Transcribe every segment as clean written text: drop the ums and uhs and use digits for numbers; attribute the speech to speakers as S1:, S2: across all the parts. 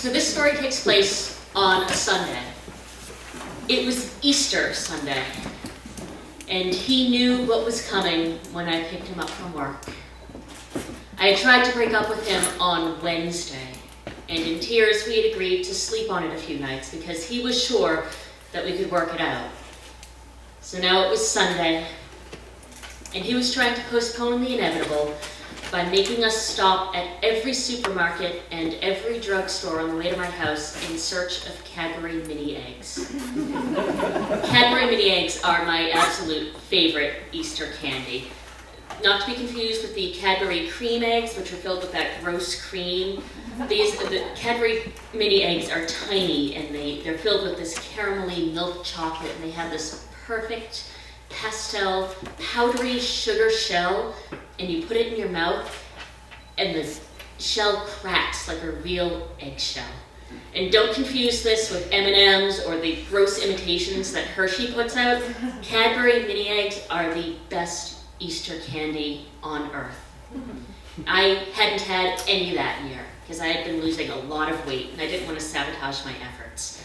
S1: So this story takes place on a Sunday. It was Easter Sunday, and he knew what was coming when I picked him up from work. I had tried to break up with him on Wednesday, and in tears we had agreed to sleep on it a few nights because he was sure that we could work it out. So now it was Sunday, and he was trying to postpone the inevitable by making us stop at every supermarket and every drugstore on the way to my house in search of Cadbury mini eggs. Cadbury mini eggs are my absolute favorite Easter candy. Not to be confused with the Cadbury cream eggs, which are filled with that gross cream. The Cadbury mini eggs are tiny, and they're filled with this caramelly milk chocolate, and they have this perfect pastel powdery sugar shell, and you put it in your mouth and the shell cracks like a real eggshell. And don't confuse this with M&Ms or the gross imitations that Hershey puts out. Cadbury mini eggs are the best Easter candy on earth. I hadn't had any that year because I had been losing a lot of weight and I didn't want to sabotage my efforts.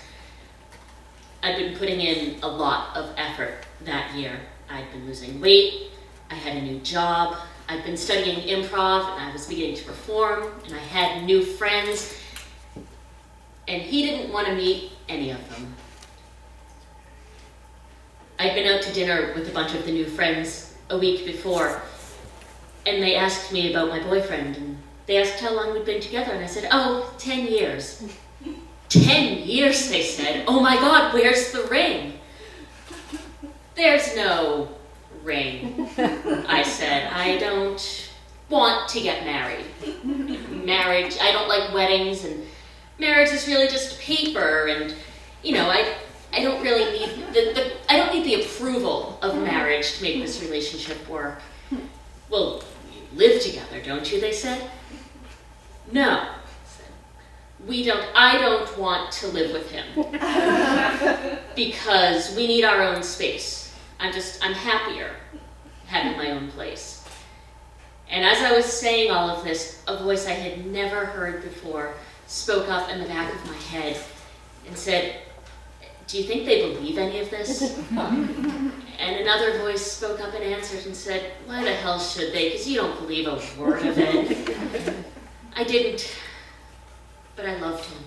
S1: I'd been putting in a lot of effort that year. I'd been losing weight, I had a new job, I'd been studying improv and I was beginning to perform, and I had new friends, and he didn't want to meet any of them. I'd been out to dinner with a bunch of the new friends a week before, and they asked me about my boyfriend, and they asked how long we'd been together, and I said, 10 years. 10 years, they said. Oh my God, where's the ring? There's no ring, I said. I don't want to get married. Marriage, I don't like weddings, and marriage is really just paper, and I don't really need I don't need the approval of marriage to make this relationship work. Well, you live together, don't you, they said. No. I don't want to live with him because we need our own space. I'm happier having my own place. And as I was saying all of this, a voice I had never heard before spoke up in the back of my head and said, "Do you think they believe any of this?" And another voice spoke up and answered and said, "Why the hell should they? Because you don't believe a word of it." I didn't. But I loved him.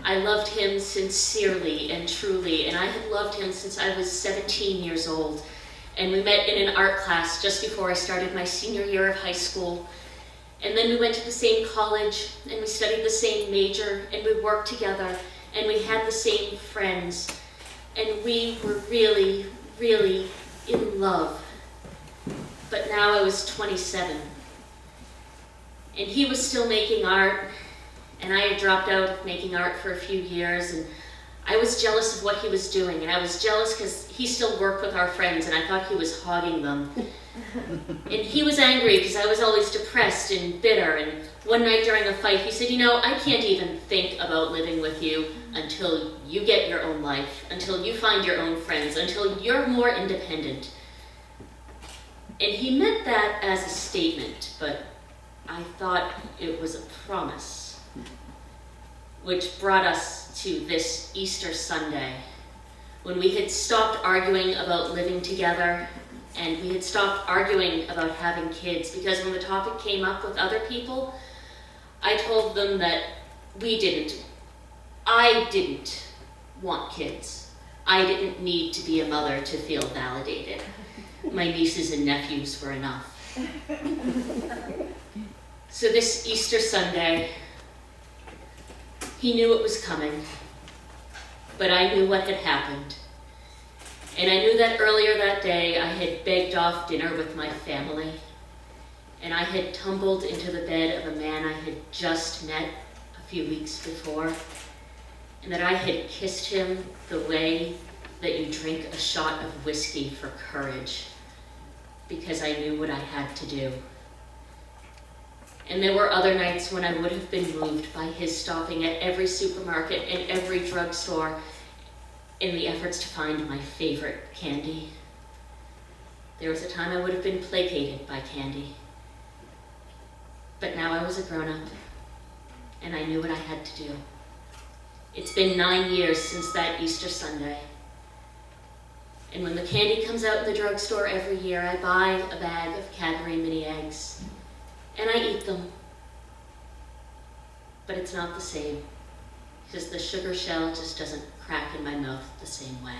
S1: I loved him sincerely and truly, and I had loved him since I was 17 years old. And we met in an art class just before I started my senior year of high school. And then we went to the same college, and we studied the same major, and we worked together, and we had the same friends. And we were really, really in love. But now I was 27. And he was still making art, and I had dropped out of making art for a few years, and I was jealous of what he was doing, and I was jealous because he still worked with our friends, and I thought he was hogging them. And he was angry because I was always depressed and bitter, and one night during a fight, he said, I can't even think about living with you until you get your own life, until you find your own friends, until you're more independent. And he meant that as a statement, but I thought it was a promise. Which brought us to this Easter Sunday, when we had stopped arguing about living together, and we had stopped arguing about having kids, because when the topic came up with other people, I told them that I didn't want kids. I didn't need to be a mother to feel validated. My nieces and nephews were enough. So this Easter Sunday, he knew it was coming, but I knew what had happened. And I knew that earlier that day I had begged off dinner with my family, and I had tumbled into the bed of a man I had just met a few weeks before, and that I had kissed him the way that you drink a shot of whiskey for courage, because I knew what I had to do. And there were other nights when I would have been moved by his stopping at every supermarket and every drugstore in the efforts to find my favorite candy. There was a time I would have been placated by candy. But now I was a grown-up, and I knew what I had to do. It's been 9 years since that Easter Sunday. And when the candy comes out in the drugstore every year, I buy a bag of Cadbury mini eggs, and I eat them. But it's not the same, because the sugar shell just doesn't crack in my mouth the same way.